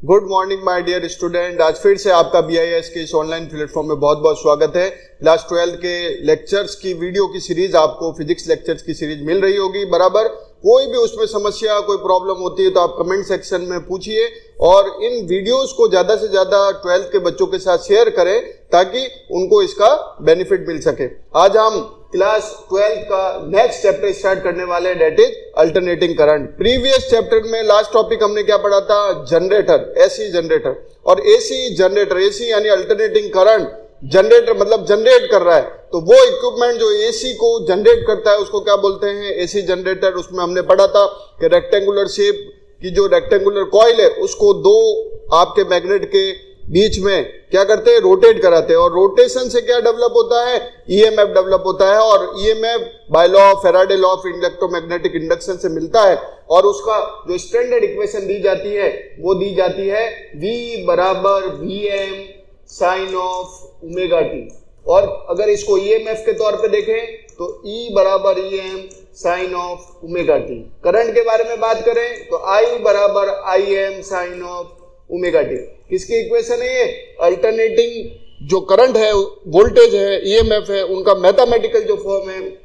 Good morning my dear student. आज फिर से आपका BIS के इस ऑनलाइन प्लेटफॉर्म में बहुत बहुत स्वागत है। क्लास 12 के लेक्चर्स की वीडियो की सीरीज आपको फिजिक्स लेक्चर्स की सीरीज मिल रही होगी बराबर। कोई भी उसमें समस्या कोई प्रॉब्लम होती है तो आप कमेंट सेक्शन में पूछिए और इन वीडियोस को ज़्यादा से ज़्यादा 12th के बच्चों के साथ शेयर करें ताकि उनको इसका बेनिफिट मिल सके। आज हम क्लास 12 का नेक्स्ट चैप्टर स्टार्ट करने वाले हैं, that is alternating current. Previous chapter में लास्ट टॉपिक हमने क्या पढ़ा था? Generator, AC generator. और एसी जनरेटर, एसी यानी अल्टरनेटिंग करंट, जनरेटर मतलब जनरेट कर रहा है, तो वो इक्विपमेंट जो एसी को जनरेट करता है उसको क्या बोलते हैं? AC generator. उसमें हमने पढ़ा था कि रेक्टेंगुलर शेप की जो रेक्टेंगुलर कॉइल है उसको दो आपके मैग्नेट के बीच में क्या करते हैं? रोटेट कराते हैं। और रोटेशन से क्या डेवलप होता है? ईएमएफ डेवलप होता है। और EMF by law of Faraday law of electromagnetic induction से मिलता है। और उसका जो स्टैंडर्ड इक्वेशन दी जाती है वो दी जाती है V बराबर Vm sine of omega t. और अगर इसको ईएमएफ के तौर पे देखें तो E बराबर Em sine of omega t. Current के बारे में बात करें तो I बराबर Im sine of omega t. किसकी इक्वेशन है ये? अल्टरनेटिंग जो करंट है, वोल्टेज है, ईएमएफ है, उनका मैथमेटिकल जो फॉर्म है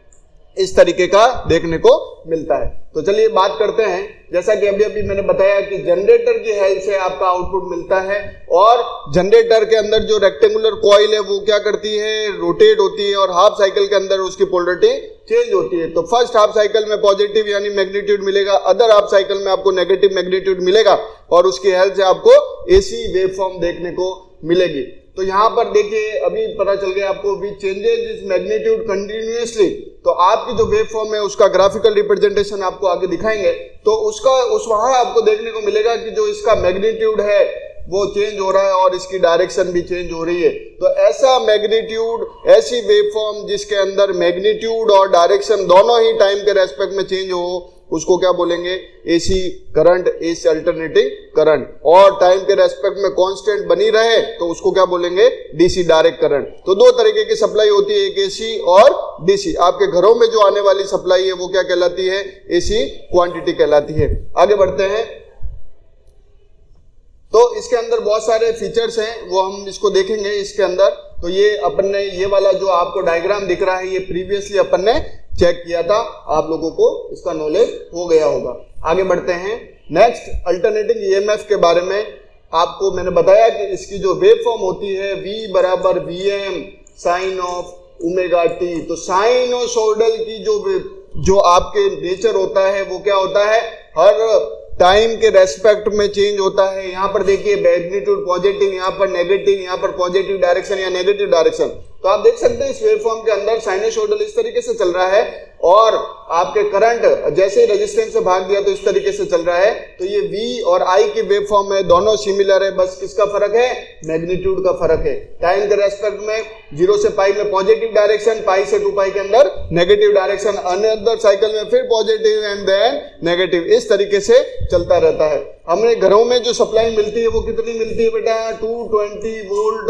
इस तरीके का देखने को मिलता है। तो चलिए बात करते हैं। जैसा कि अभी मैंने बताया कि जनरेटर की हेल्प से आपका आउटपुट मिलता है और जनरेटर के अंदर जो रेक्टेंगुलर कॉइल है वो क्या करती है? रोटेट होती है और हाफ साइकिल के अंदर उसकी पोलरिटी चेंज होती है। तो फर्स्ट हाफ साइकिल में पॉजिटिव यानी मैग्नीट्यूड मिलेगा, अदर हाफ साइकिल में आपको नेगेटिव मैग्नीट्यूड मिलेगा और उसकी हेल्प से आपको एसी वेवफॉर्म देखने को मिलेगी। तो यहाँ पर देखिए अभी पता चल गया आपको वी चेंजेस इस मैग्नीट्यूड कंटिन्यूअसली। तो आपकी जो वेव फॉर्म है उसका ग्राफिकल रिप्रेजेंटेशन आपको आगे दिखाएंगे तो उस वहां आपको देखने को मिलेगा कि जो इसका मैग्नीट्यूड है वो चेंज हो रहा है और इसकी डायरेक्शन भी चेंज हो रही है। तो ऐसा मैग्नीट्यूड, ऐसी वेव फॉर्म जिसके अंदर मैग्नीट्यूड और डायरेक्शन दोनों ही टाइम के रेस्पेक्ट में चेंज हो उसको क्या बोलेंगे? AC current, AC alternating current. और टाइम के रेस्पेक्ट में कांस्टेंट बनी रहे तो उसको क्या बोलेंगे? DC direct current. तो दो तरीके की सप्लाई होती है, एक एसी और डीसी। आपके घरों में जो आने वाली सप्लाई है वो क्या कहलाती है? एसी क्वांटिटी कहलाती है। आगे बढ़ते हैं। तो इसके अंदर बहुत सारे फीचर्स हैं वो हम इसको देखेंगे इसके अंदर। तो ये अपन ने ये वाला जो आपको डायग्राम दिख रहा है ये प्रीवियसली अपन ने चेक किया था, आप लोगों को इसका नॉलेज हो गया होगा। आगे बढ़ते हैं। नेक्स्ट अल्टरनेटिंग ईएमएफ के बारे में आपको मैंने बताया कि इसकी जो वेव फॉर्म होती है V बराबर Vm sine of omega t. तो साइनोसॉइडल की जो आपके नेचर होता है वो क्या होता है? हर टाइम के रेस्पेक्ट में चेंज होता है। यहाँ पर देखिए मैग्नीट्यूड पॉजिटिव, यहाँ पर नेगेटिव, यहाँ पर पॉजिटिव डायरेक्शन या नेगेटिव डायरेक्शन। तो आप देख सकते हैं इस वेवफॉर्म के अंदर साइनोसॉइडल इस तरीके से चल रहा है और आपके करंट जैसे ही रेजिस्टेंस से भाग दिया तो इस तरीके से चल रहा है। तो ये V और I की वेवफॉर्म है, दोनों सिमिलर है, बस किसका फर्क है? मैग्नीट्यूड का फर्क है। टाइम के रेस्पेक्ट में 0 से पाई में पॉजिटिव डायरेक्शन, पाई से 2 पाई के अंदर नेगेटिव डायरेक्शन, अनदर साइकिल में फिर पॉजिटिव एंड देन नेगेटिव, इस तरीके से चलता रहता है। हमें घरों में जो सप्लाई मिलती है वो कितनी मिलती है बेटा? 220 वोल्ट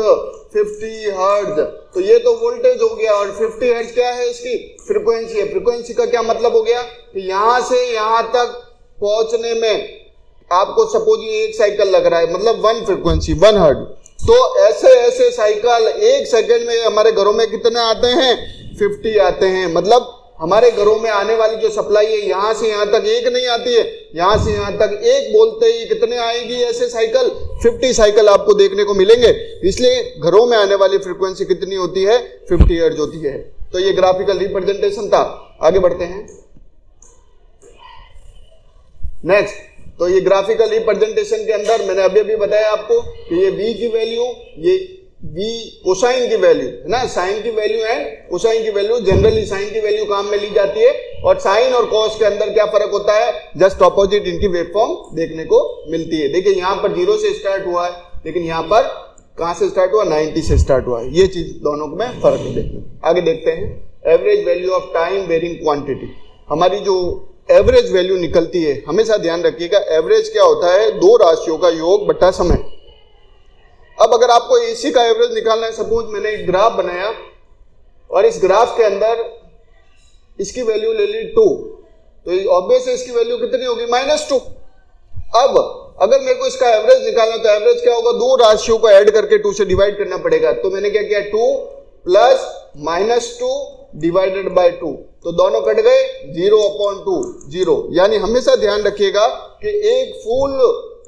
50 हर्ट्ज। तो ये तो वोल्टेज हो गया और 50 हर्ट्ज क्या है? इसकी फ्रीक्वेंसी है। फ्रीक्वेंसी का क्या मतलब हो गया कि यहां से यहां तक पहुंचने में आपको सपोज ये एक साइकिल लग रहा है, मतलब 1 फ्रीक्वेंसी 1 हर्ट्ज। तो ऐसे साइकिल एक सेकंड में हमारे घरों में कितने आते हैं? 50 आते हैं। मतलब हमारे घरों में आने वाली जो सप्लाई है यहां से यहां तक एक नहीं आती है, यहां से यहां तक एक बोलते ही कितने आएगी ऐसे साइकिल? 50 साइकिल आपको देखने को मिलेंगे। इसलिए घरों में आने वाली फ्रीक्वेंसी कितनी होती है? 50 हर्ट्ज होती है। तो ये ग्राफिकल रिप्रेजेंटेशन था। आगे बढ़ते हैं। नेक्स्ट, तो ये ग्राफिकल रिप्रेजेंटेशन के अंदर मैंने अभी बताया आपको कि ये V की वैल्यू, ये V कोसाइन की वैल्यू है ना, साइन की वैल्यू है, कोसाइन की वैल्यू। जनरली साइन की वैल्यू काम में ली जाती है और साइन और कॉस के अंदर क्या फर्क होता है? जस्ट ऑपोजिट इनकी वेवफॉर्म देखने को मिलती है। देखिए यहाँ पर 0 से स्टार्ट हुआ है लेकिन यहाँ पर कहां से स्टार्ट हुआ? 90 से स्टार्ट हुआ है। ये चीज दोनों में फर्क है देखने। आगे देखते हैं। Average value of time varying quantity. हमारी जो एवरेज वैल्यू निकलती है, हमेशा ध्यान रखिएगा एवरेज क्या होता है? दो राशियों का योग बटा समय। अब अगर आपको एसी का एवरेज निकालना है, सपोज मैंने एक ग्राफ बनाया और इस ग्राफ के अंदर इसकी वैल्यू ले ली 2, तो ऑब्वियस है इसकी वैल्यू कितनी होगी? -2। अब अगर मेरे को इसका एवरेज निकालना तो एवरेज क्या होगा, दो राशियों को ऐड करके 2 से डिवाइड करना पड़ेगा। तो मैंने क्या किया, 2 प्लस -2 डिवाइडेड बाय 2, तो दोनों कट गए, 0/2 0। यानी हमेशा ध्यान रखिएगा कि एक फुल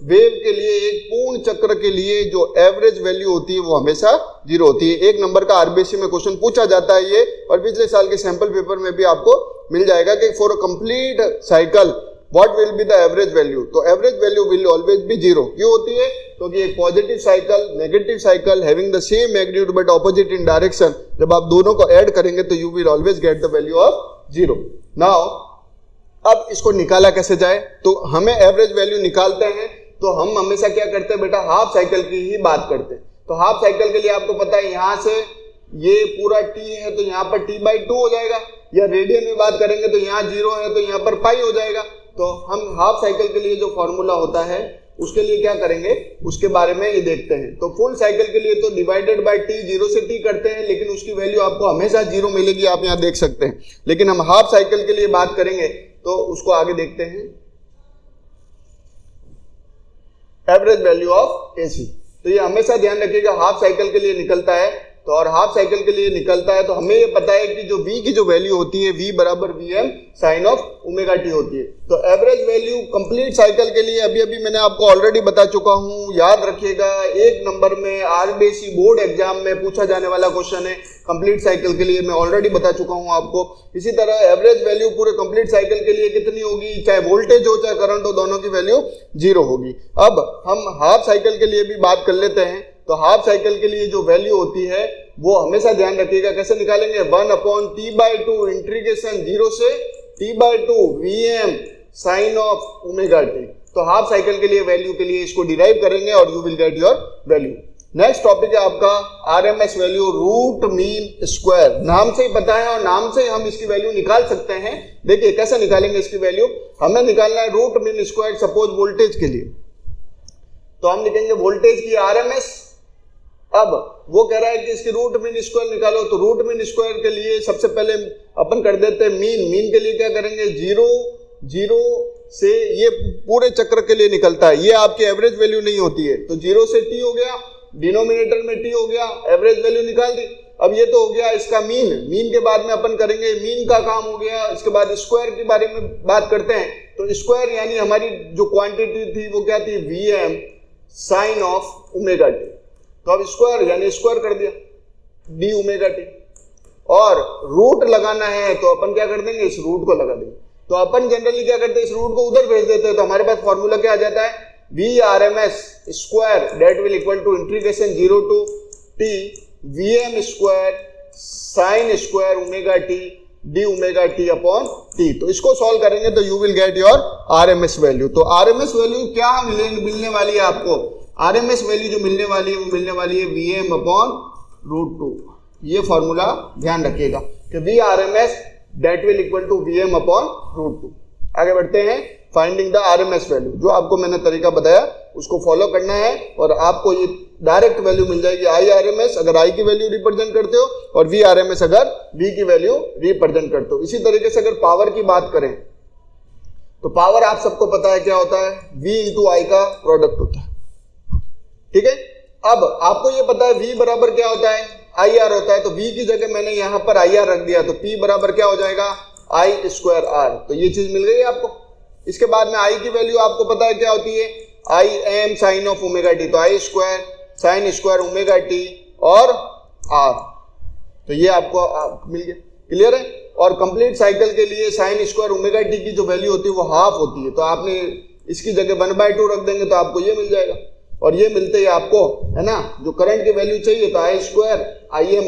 वेव के लिए, एक पूर्ण चक्र के लिए जो एवरेज वैल्यू होती है वो हमेशा 0 होती है। एक नंबर का आरबीसी में क्वेश्चन पूछा जाता है ये, और पिछले साल के सैंपल पेपर में भी आपको मिल जाएगा कि for a complete cycle what will be the average value. तो average value will always be 0। क्यों होती है, क्योंकि एक positive cycle, negative cycle having the same magnitude but opposite in direction, जब आप दोनों को ऐड करेंगे तो you will always get the value of 0। Now अब इसको निकाला कैसे जाए, तो हमें एवरेज वैल्यू निकालते हैं तो हम हमेशा क्या करते हैं बेटा, हाफ साइकिल की ही बात करते हैं। तो हाफ साइकिल के लिए आपको पता है यहां से ये पूरा t है तो यहां पर t/2 हो जाएगा, या रेडियन में बात करेंगे तो यहाँ 0 है तो यहाँ पर पाई हो जाएगा। तो हम हाफ साइकिल के लिए जो फॉर्मूला होता है उसके लिए क्या करेंगे, उसके बारे में ये देखते हैं। तो फुल साइकिल के लिए तो डिवाइडेड बाय t, 0 से t करते हैं, लेकिन उसकी वैल्यू आपको हमेशा 0 मिलेगी, आप यहाँ देख सकते हैं। लेकिन हम हाफ साइकिल के लिए बात करेंगे तो उसको आगे देखते हैं, एवरेज वैल्यू ऑफ AC। तो ये हमेशा ध्यान रखिएगा, हाफ साइकिल के लिए निकलता है तो, और हाफ साइकिल के लिए निकलता है तो हमें ये पता है कि जो V की जो वैल्यू होती है V बराबर Vm sine of omega t होती है। तो एवरेज वैल्यू कंप्लीट साइकिल के लिए अभी मैंने आपको ऑलरेडी बता चुका हूं, याद रखिएगा। एक नंबर में आरबीसी बोर्ड एग्जाम में पूछा जाने वाला क्वेश्चन है कंप्लीट साइकिल के लिए, मैं ऑलरेडी बता चुका हूं आपको। इसी तरह एवरेज वैल्यू पूरे कंप्लीट साइकिल के लिए कितनी होगी, चाहे वोल्टेज हो चाहे करंट हो, दोनों की वैल्यू 0 होगी। अब हम हाफ साइकिल के लिए भी बात कर लेते हैं। तो हाफ साइकिल के लिए जो वैल्यू होती है वो हमेशा ध्यान रखिएगा, कैसे निकालेंगे, 1/t/2 इंटीग्रेशन 0 से t/2 Vm sine of omega t. तो हाफ साइकिल के लिए वैल्यू के लिए इसको डिराइव करेंगे और you will get your value. Next topic है आपका RMS value, root mean square. नाम से ही पता है और नाम से ही हम इसकी वैल्यू निकाल सकते हैं। देखिए कैसे निकालेंगे इसकी वैल्यू, हमें निकालना है root mean square suppose voltage के लिए, तो हम लिखेंगे वोल्टेज की आरएमएस। अब वो कह रहा है कि इसकी रूट मीन स्क्वायर निकालो, तो रूट मीन स्क्वायर के लिए सबसे पहले अपन कर देते हैं मीन के लिए क्या करेंगे, 0 से ये पूरे चक्र के लिए निकलता है, ये आपकी एवरेज वैल्यू नहीं होती है। तो 0 से t हो गया, डिनोमिनेटर में t हो गया, एवरेज वैल्यू निकाल दी। अब ये तो हो गया इसका मीन के बाद में अपन करेंगे मीन का काम हो गया। इसके बाद स्क्वायर के बारे में बात करते हैं। तो स्क्वायर यानी हमारी जो क्वांटिटी थी वो क्या थी, Vm sine of omega t. तो अब स्क्वायर यानी स्क्वायर कर दिया d ओमेगा टी, और रूट लगाना है तो अपन क्या कर देंगे, इस रूट को लगा देंगे। तो अपन जनरली क्या करते हैं, इस रूट को उधर भेज देते हैं। तो हमारे पास फॉर्मूला क्या आ जाता है, Vrms square that will equal to integration 0 to t Vm square sine square omega t d omega t upon t। तो इसको सॉल्व करेंगे तो you will get your RMS value. तो RMS वैल्यू क्या मिलने वाली है आपको, RMS वैल्यू जो मिलने वाली है वो मिलने वाली है Vm अपॉन √2। ये फॉर्मूला ध्यान रखिएगा कि Vrms that will equal to Vm upon √2। आगे बढ़ते हैं, फाइंडिंग द RMS वैल्यू। जो आपको मैंने तरीका बताया उसको फॉलो करना है और आपको ये डायरेक्ट वैल्यू मिल जाएगी IRMS अगर I की वैल्यू रिप्रेजेंट करते हो, और VRMS अगर V की वैल्यू रिप्रेजेंट करते हो। इसी तरीके से अगर पावर की बात करें तो पावर आप सबको पता है क्या होता है, V इंटू I का प्रोडक्ट होता है, ठीक है। अब आपको ये पता है V बराबर क्या होता है, IR होता है। तो V की जगह मैंने यहां पर IR रख दिया, तो P बराबर क्या हो जाएगा, I स्क्वायर R। तो ये चीज मिल गई आपको। इसके बाद में I की वैल्यू आपको पता है क्या होती है, I m sine of omega t. तो I square sine square omega t और R। तो ये आपको मिल गया, क्लियर है। और कंप्लीट साइकिल के लिए साइन स्क्वायर ओमेगा टी की जो वैल्यू होती है वो हाफ होती है। तो आपने इसकी जगह 1/2 रख देंगे तो आपको ये मिल जाएगा। और ये मिलते ही आपको है ना जो करंट की वैल्यू चाहिए, तो I square Im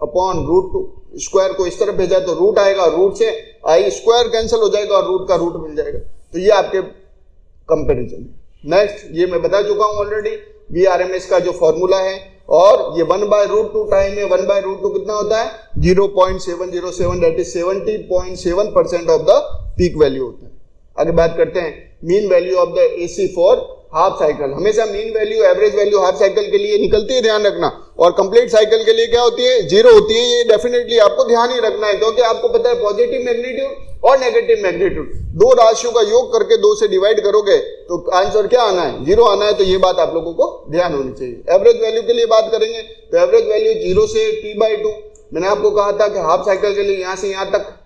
upon √2। Square को इस तरफ भेजा तो रूट आएगा, और रूट से I स्क्वायर कैंसिल हो जाएगा और रूट का रूट मिल जाएगा। तो ये आपके कंपैरिजन है। नेक्स्ट ये मैं बता चुका हूं ऑलरेडी, VRMS का जो फॉर्मूला है, और ये 1/√2 टाइम में 1/√2 कितना होता है, 0.707, that is 70.7% of the peak value होता है। आगे बात करते हैं mean value of the AC for half cycle. हमेशा mean value average value half cycle के लिए निकलती है, ध्यान रखना। और कंप्लीट साइकिल के लिए क्या होती है, 0 होती है। ये डेफिनेटली आपको ध्यान ही रखना है, क्योंकि आपको पता है पॉजिटिव मैग्नीट्यूड और नेगेटिव मैग्नीट्यूड दो राशियों का योग करके 2 से डिवाइड करोगे तो आंसर क्या आना है, 0 आना है। तो ये बात आप लोगों को ध्यान होनी चाहिए। एवरेज वैल्यू के लिए बात करेंगे तो एवरेज वैल्यू 0 से t/2, मैंने आपको कहा था कि हाफ साइकिल के लिए यहां से यहां तक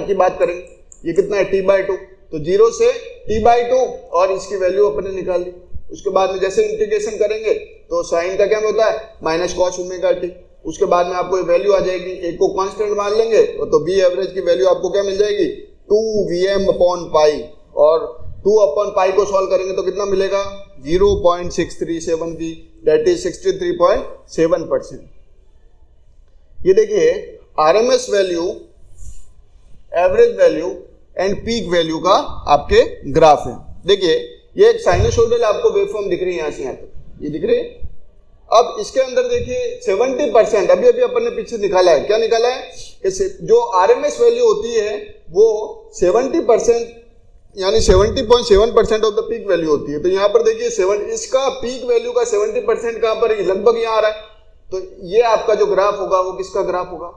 की बात करेंगे। ये कितना है, t/2, तो 0 से t/2 और इसकी वैल्यू अपने निकाल ली। उसके बाद में जैसे इंटीग्रेशन करेंगे तो साइन का क्या होता है, माइनस कॉस ओमेगा टी। उसके बाद में आपको वैल्यू आ जाएगी, एक को कांस्टेंट मान लेंगे तो बी एवरेज की वैल्यू आपको क्या मिल जाएगी, 2Vm/π, और 2/π को सॉल्व करेंगे तो कितना मिलेगा, 0.637V, दैट इज 63.7%। ये देखिए RMS value, average value and peak value का आपके ग्राफ है। देखिए ये एक साइनसोइडल आपको वेवफॉर्म दिख रही है, यहां से यहां तक ये दिख रही है। अब इसके अंदर देखिए 70%, अभी अपन ने पीछे निकाला है, क्या निकाला है कि जो आरएमएस वैल्यू होती है वो 70%, यानी 70.7% ऑफ द पीक वैल्यू होती है। तो यहाँ पर देखिए इसका पीक वैल्यू का 70% कहां पर, लगभग यहाँ आ रहा है। तो ये आपका जो ग्राफ होगा वो किसका ग्राफ होगा,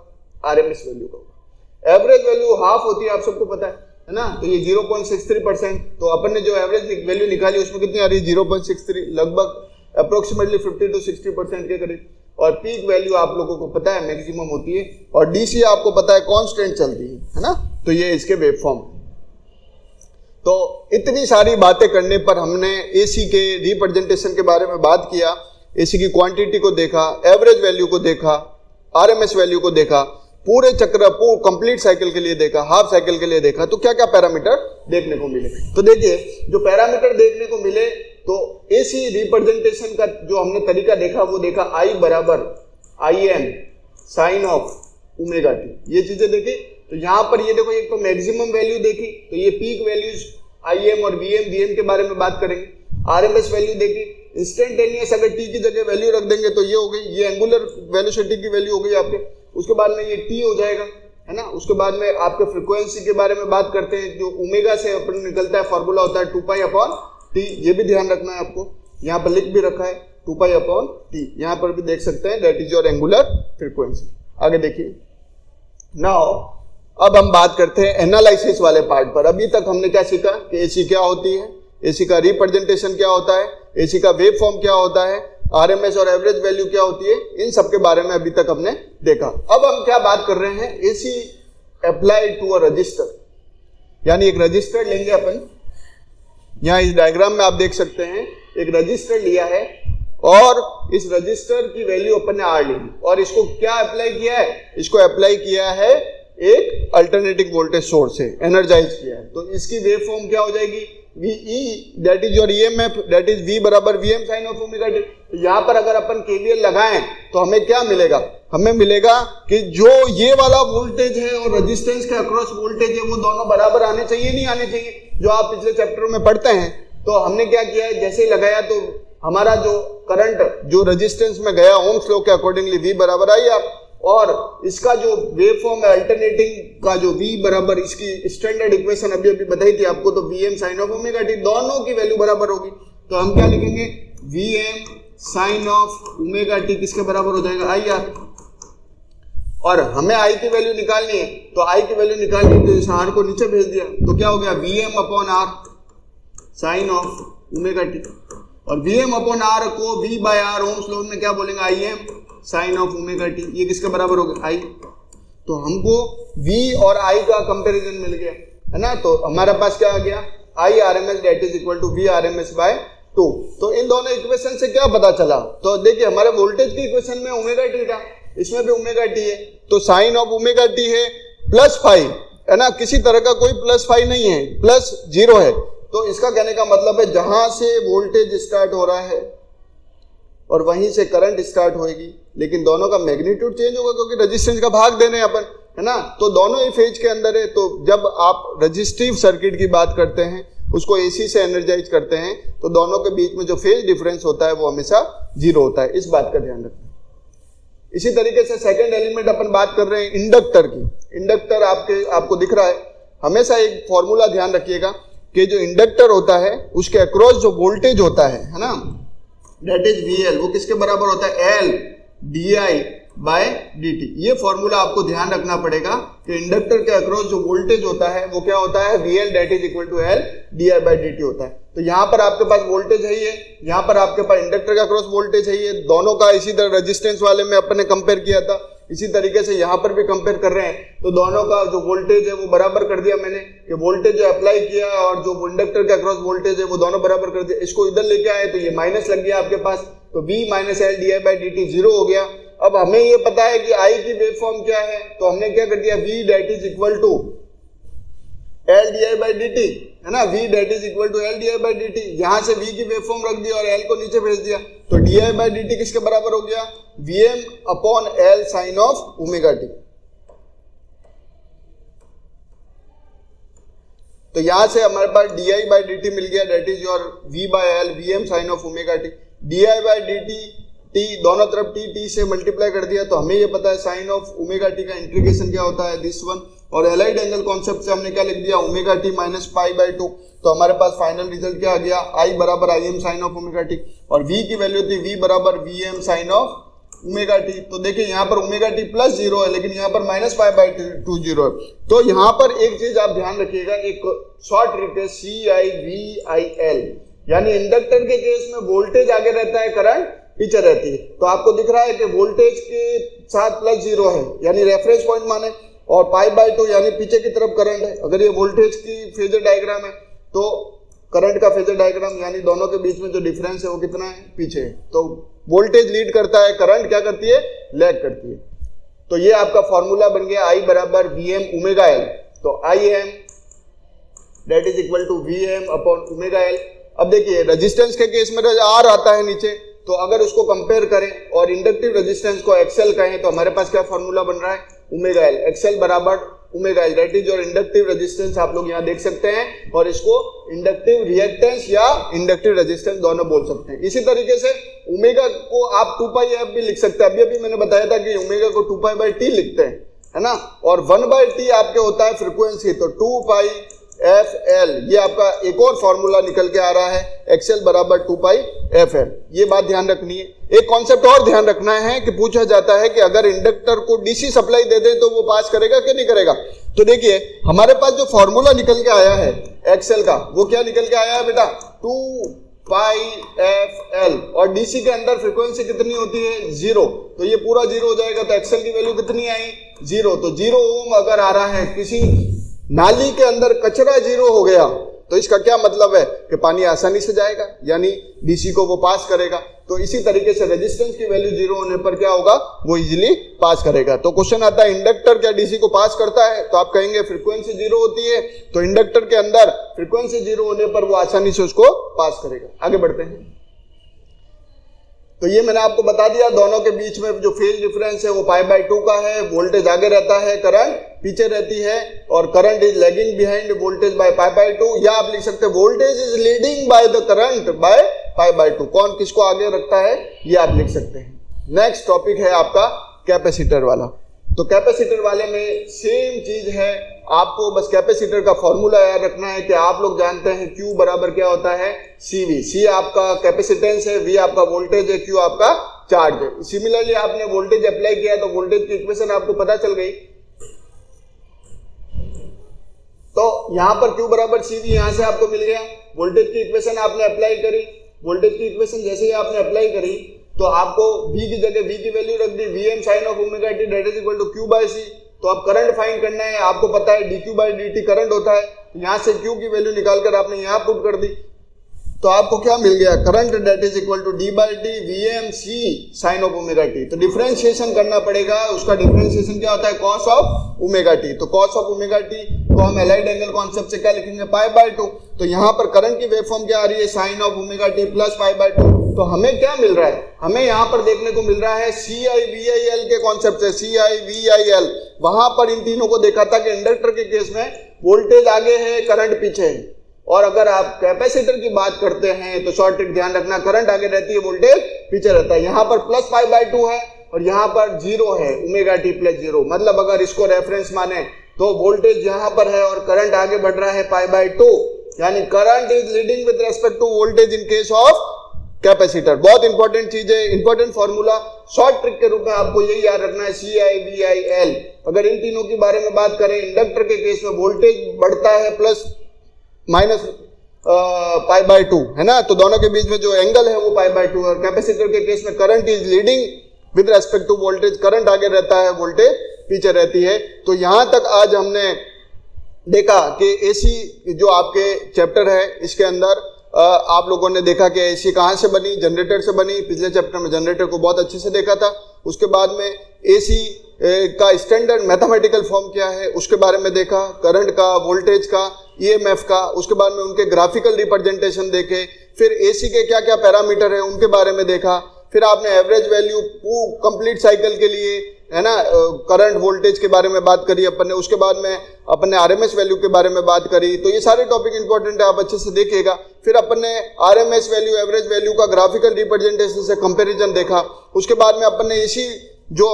आरएमएस वैल्यू का होगा। एवरेज वैल्यू हाफ होती है, आप सबको पता है ना। तो ये 0.63%, तो अपन ने जो एवरेज वैल्यू निकाली उसमें कितनी आ रही है, 0.63, लगभग अप्रोक्सीमेटली 50 to 60% के करीब। और पीक वैल्यू आप लोगों को पता है मैक्सिमम होती है, और डीसी आपको पता है कांस्टेंट चलती है ना। तो ये इसके वेवफॉर्म। तो इतनी सारी बातें करने पर हमने एसी के रिप्रेजेंटेशन के बारे में बात किया, एसी की क्वांटिटी को देखा, एवरेज वैल्यू को देखा, आरएमएस वैल्यू को देखा, पूरे चक्र कंप्लीट साइकिल के लिए देखा, हाफ साइकिल के लिए देखा। तो क्या क्या पैरामीटर देखने को मिले, तो देखिए जो पैरामीटर देखने को मिले तो एसी रिप्रेजेंटेशन का जो हमने तरीका देखा वो देखा I बराबर Im sine of omega t, ये चीजें देखी। तो यहां पर ये देखो, एक तो मैक्सिमम वैल्यू देखी, तो ये पीक वैल्यूज Im और Vm के बारे में बात करेंगे। आरएमएस वैल्यू देखी, इंस्टेंटेनियस अगर टी की जगह वैल्यू रख देंगे तो ये हो गई, ये एंगुलर वेलोसिटी की वैल्यू हो गई आपके। उसके बाद में ये टी हो जाएगा, है ना। उसके बाद में आपके फ्रीक्वेंसी के बारे में बात करते हैं, जो ओमेगा से अपन निकलता है, फॉर्मूला होता है 2π/t, ये भी ध्यान रखना है आपको। यहाँ पर लिख भी रखा है 2π/t, यहाँ पर भी देख सकते हैं, that is your angular frequency. आगे देखिए, नाउ अब हम बात करते हैं एनालिसिस वाले पार्ट पर। अभी तक हमने क्या सीखा कि एसी क्या होती है, एसी का रिप्रेजेंटेशन क्या होता है, एसी का वेव फॉर्म क्या होता है, आरएमएस और एवरेज वैल्यू क्या होती है, इन सब के बारे में अभी तक हमने देखा। अब हम क्या बात कर रहे हैं, AC applied to a resistor, यानी एक रजिस्टर लेंगे अपन। यहाँ इस डायग्राम में आप देख सकते हैं एक रजिस्टर लिया है, और इस रजिस्टर की वैल्यू अपन ने आर ली, और इसको क्या अप्लाई किया है, इसको अप्लाई किया है एक अल्टरनेटिंग वोल्टेज सोर्स से, एनर्जाइज किया है। तो इसकी वेव फॉर्म क्या हो जाएगी, VE, that is your EMF, that is V बराबर Vm sine of omega t. तो यहाँ पर अगर अपन KVL लगाएं तो हमें क्या मिलेगा, हमें मिलेगा कि जो ये वाला वोल्टेज है और रेजिस्टेंस के अक्रॉस वोल्टेज है वो दोनों बराबर आने चाहिए, नहीं आने चाहिए, जो आप पिछले चैप्टर में पढ़ते हैं। तो हमने क्या किया है, जैसे ही लगाया तो हमारा जो करंट जो रेजिस्टेंस में गया ओम्स लॉ के अकॉर्डिंगली V बराबर आई आप, और इसका जो वेव फॉर्म है अल्टरनेटिंग का जो V बराबर, इसकी स्टैंडर्ड इक्वेशन अभी बताई थी आपको, तो Vm sine of omega t, दोनों की वैल्यू बराबर होगी। तो हम क्या लिखेंगे, Vm sine of omega t किसके बराबर हो जाएगा, I R। और हमें I की वैल्यू निकालनी है, तो I की वैल्यू निकालनी है तो इस R को नीचे भेज दिया, तो क्या हो गया, Vm/R sign of omega t. और Vm/R को V/R ओम्स लॉ में क्या बोलेंगे, Im sine of omega t, ये किसके बराबर हो गया, I। तो हमको V और I का कंपैरिजन मिल गया, है ना। तो हमारे पास क्या आ गया, I RMS that is equal to V RMS/2। तो इन दोनों इक्वेशन से क्या पता चला, तो देखिए हमारे वोल्टेज की इक्वेशन में ओमेगा टी था, इसमें भी ओमेगा टी है, तो साइन ऑफ ओमेगा टी है +5, है ना, किसी तरह का कोई +5 नहीं है, +0 है। तो इसका कहने का मतलब है जहां से वोल्टेज स्टार्ट हो रहा है और वहीं से करंट स्टार्ट होएगी, लेकिन दोनों का मैग्नीट्यूड चेंज होगा क्योंकि रेजिस्टेंस का भाग देने अपन, है ना। तो दोनों ही फेज के अंदर है। तो जब आप रजिस्टिव सर्किट की बात करते हैं, उसको एसी से एनर्जाइज करते हैं, तो दोनों के बीच में जो फेज डिफरेंस होता है वो हमेशा 0 होता है, इस बात का ध्यान रखना। इसी तरीके से सेकंड एलिमेंट अपन बात कर रहे हैं इंडक्टर की। इंडक्टर आपको दिख रहा है, हमेशा एक फॉर्मूला ध्यान रखिएगा कि जो इंडक्टर होता है उसके अक्रॉस जो वोल्टेज होता है ना, दैट इज VL, वो किसके बराबर होता है, L di बाय dt। ये फॉर्मूला आपको ध्यान रखना पड़ेगा कि इंडक्टर के अक्रॉस जो वोल्टेज होता है वो क्या होता है, VL that is equal to L di by dt होता है। तो यहाँ पर आपके पास वोल्टेज है ये, यहाँ पर आपके पास इंडक्टर के अक्रॉस वोल्टेज है ये, दोनों का इसी तरह रेजिस्टेंस वाले में अपन ने कंपेयर किया था, इसी तरीके से यहाँ पर भी कंपेयर कर रहे हैं। तो दोनों का जो वोल्टेज है वो बराबर कर दिया मैंने, कि वोल्टेज जो अप्लाई किया और जो इंडक्टर के अक्रॉस वोल्टेज है वो दोनों बराबर कर दिया। इसको इधर लेके आए तो ये माइनस लग गया आपके पास, तो V minus L di by dt 0 हो गया। अब हमें ये पता है कि I की वेव फॉर्म क्या है, तो हमने क्या कर दिया, V that is equal to L di by dt, है ना, V that is equal to L di by dt। यहां से V की वेव फॉर्म रख दिया और L को नीचे भेज दिया, तो di बाई dt किसके बराबर हो गया, Vm upon L sine of omega t। तो यहां से हमारे पास di बाई dt मिल गया, that is your V by L Vm sine of omega t। di by dt t दोनों तरफ t से मल्टीप्लाई कर दिया, तो हमें ये पता है साइन ऑफ ओमेगा t का इंटीग्रेशन क्या होता है, दिस वन। और एलाइड एंगल कॉन्सेप्ट से हमने क्या लिख दिया, omega t minus pi by 2। तो हमारे पास फाइनल रिजल्ट क्या आ गया, I बराबर Im sine of omega t, और V की वैल्यू थी V बराबर Vm sine of omega t। तो देखिए यहाँ पर ओमेगा t प्लस 0 है, लेकिन यहाँ पर माइनस पाई बाई 2 0 है। तो यहाँ पर एक चीज आप ध्यान रखिएगा, एक शॉर्ट ट्रिक है CIVIL, यानी इंडक्टर के केस में वोल्टेज आगे रहता है, करंट पीछे रहती है। तो आपको दिख रहा है कि वोल्टेज के साथ प्लस 0 है, यानी रेफरेंस पॉइंट माने, और पाई बाई 2 यानी पीछे की तरफ करंट है। अगर ये वोल्टेज की फेजर डायग्राम है तो करंट का फेजर डायग्राम, यानी दोनों के बीच में जो डिफरेंस है वो कितना है, पीछे है। तो वोल्टेज लीड करता है, करंट क्या करती है, लैग करती है। तो ये आपका फॉर्मूला बन गया, I बराबर Vm ओमेगा L। तो Im that is equal to Vm upon omega L। अब देखिए रेजिस्टेंस के केस में R आता है नीचे, तो अगर उसको कंपेयर करें और इंडक्टिव रेजिस्टेंस को XL कहें, तो हमारे पास क्या फॉर्मूला बन रहा है, ओमेगा L। XL बराबर ओमेगा L दैट इज और इंडक्टिव रेजिस्टेंस आप लोग यहाँ देख सकते हैं, और इसको इंडक्टिव रिएक्टेंस या इंडक्टिव रेजिस्टेंस दोनों बोल सकते हैं। इसी तरीके से ओमेगा को आप 2 पाई f भी लिख सकते हैं। अभी मैंने बताया था कि ओमेगा को 2 पाई बाई t लिखते हैं, है ना, और 1 बाई t आपके होता है फ्रीक्वेंसी, तो 2 पाई FL, ये आपका एक और फॉर्मूला निकल के आ रहा है, XL बराबर 2 पाई FL। ये बात ध्यान रखनी है। एक कॉन्सेप्ट और ध्यान रखना है कि पूछा जाता है कि अगर इंडक्टर को DC सप्लाई दे दें तो वो पास करेगा कि नहीं करेगा। तो देखिए हमारे पास जो फॉर्मूला निकल के आया है XL का, वो क्या निकल के आया है बेटा, 2 पाई FL, और DC के अंदर फ्रीक्वेंसी कितनी होती है, 0। तो ये पूरा 0 हो जाएगा, तो XL की वैल्यू कितनी आई, 0। तो 0 ओम अगर आ रहा है, किसी नाली के अंदर कचरा 0 हो गया, तो इसका क्या मतलब है कि पानी आसानी से जाएगा, यानी डीसी को वो पास करेगा। तो इसी तरीके से रेजिस्टेंस की वैल्यू 0 होने पर क्या होगा, वो इजीली पास करेगा। तो क्वेश्चन आता है इंडक्टर क्या डीसी को पास करता है, तो आप कहेंगे फ्रीक्वेंसी 0 होती है, तो इंडक्टर के अंदर फ्रीक्वेंसी 0 होने पर वो आसानी से उसको पास करेगा। आगे बढ़ते हैं। तो ये मैंने आपको बता दिया, दोनों के बीच में जो फेज डिफरेंस है वो पाई बाई 2 का है। वोल्टेज आगे रहता है, करंट पीछे रहती है, और current is lagging behind voltage by pi by 2, या आप लिख सकते हैं voltage is leading by the current by pi by 2। कौन किसको आगे रखता है ये आप लिख सकते हैं। नेक्स्ट टॉपिक है आपका कैपेसिटर वाला। तो कैपेसिटर वाले में सेम चीज है, आपको बस कैपेसिटर का फॉर्मूला याद रखना है कि आप लोग जानते हैं Q बराबर क्या होता है, CV। C आपका कैपेसिटेंस है, V आपका वोल्टेज है, Q आपका चार्ज है। सिमिलरली आपने वोल्टेज अप्लाई किया तो वोल्टेज की इक्वेशन आपको पता चल गई। तो यहां पर Q बराबर CV यहां से आपको मिल गया। वोल्टेज की इक्वेशन आपने अप्लाई करी, वोल्टेज की इक्वेशन जैसे ही आपने अप्लाई करी तो आपको V की जगह V की वैल्यू रख दी, Vm sine of omega t that is equal to Q by C। तो अब करंट फाइंड करना है, आपको पता है dq बाय dt करंट होता है, यहां से Q की वैल्यू निकालकर आपने यहां पुट कर दी, तो आपको क्या मिल गया, current that is equal to d by t Vm C sine of omega t। तो डिफरेंशिएशन करना पड़ेगा, उसका डिफरेंशिएशन क्या होता है, कॉस ऑफ ओमेगा t। तो कॉस ऑफ ओमेगा t को हम एलाइड एंगल कॉन्सेप्ट से क्या लिखेंगे, पाई बाय 2। तो यहाँ पर करंट की वेवफॉर्म क्या आ रही है, sine of omega t plus pi by 2। तो हमें क्या मिल रहा है, हमें यहाँ पर देखने को मिल रहा है CIVIL के कॉन्सेप्ट से, CIVIL। वहां पर इन तीनों को देखा था कि इंडक्टर के केस में वोल्टेज आगे है, करंट पीछे है, और अगर आप कैपेसिटर की बात करते हैं तो शॉर्ट ट्रिक ध्यान रखना, करंट आगे रहती है, वोल्टेज पीछे रहता है। यहाँ पर प्लस पाई बाय 2 है और यहाँ पर 0 है, ओमेगा t प्लस 0। मतलब अगर इसको रेफरेंस माने तो वोल्टेज यहाँ पर है और करंट आगे बढ़ रहा है पाई बाय 2, यानी current is leading with respect to voltage in case of capacitor. बहुत इंपॉर्टेंट चीज है, इंपॉर्टेंट फॉर्मूला शॉर्ट ट्रिक के रूप में आपको यही याद रखना है, CI/VI/L। अगर इन तीनों के बारे में बात करें, इंडक्टर के केस में वोल्टेज बढ़ता है प्लस माइनस π/2 है ना, तो दोनों के बीच में जो एंगल है वो π/2 है। और कैपेसिटर के केस में current is leading with respect to voltage, current आगे रहता है, वोल्टेज पीछे रहती है। तो यहां तक आज हमने देखा कि एसी जो आपके चैप्टर है इसके अंदर आप लोगों ने देखा कि एसी कहां से बनी, जनरेटर से बनी। पिछले चैप्टर में जनरेटर को बहुत अच्छे से देखा था। उसके बाद में एसी का स्टैंडर्ड मैथमेटिकल फॉर्म क्या है उसके बारे में देखा, करंट का, वोल्टेज का, ईएमएफ का। उसके बाद में उनके ग्राफिकल रिप्रेजेंटेशन देखे। फिर एसी के क्या क्या पैरामीटर है उनके बारे में देखा। फिर आपने एवरेज वैल्यू कंप्लीट साइकिल के लिए है ना, करंट वोल्टेज के बारे में बात करी अपन ने। उसके बाद में अपन ने आरएमएस वैल्यू के बारे में बात करी। तो ये सारे टॉपिक इंपॉर्टेंट है, आप अच्छे से देखिएगा। फिर अपन ने आरएमएस वैल्यू, एवरेज वैल्यू का ग्राफिकल रिप्रेजेंटेशन से कंपैरिजन देखा। उसके बाद में अपन ने इसी जो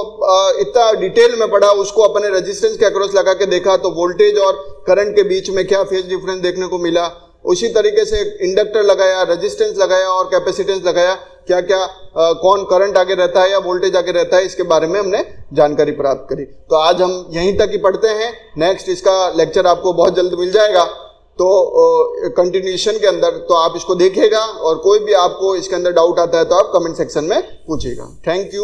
इतना डिटेल में पढ़ा उसको अपन ने रेजिस्टेंस के अक्रॉस लगा के देखा, तो वोल्टेज और करंट के बीच में क्या फेज डिफरेंस देखने को मिला। उसी तरीके से इंडक्टर लगाया, रेजिस्टेंस लगाया और कैपेसिटेंस लगाया, क्या क्या कौन करंट आगे रहता है या वोल्टेज आगे रहता है, इसके बारे में हमने जानकारी प्राप्त करी। तो आज हम यहीं तक ही पढ़ते हैं। नेक्स्ट इसका लेक्चर आपको बहुत जल्द मिल जाएगा, तो कंटिन्यूएशन के अंदर, तो आप इसको देखिएगा और कोई भी आपको इसके अंदर डाउट आता है तो आप कमेंट सेक्शन में पूछिएगा। Thank you.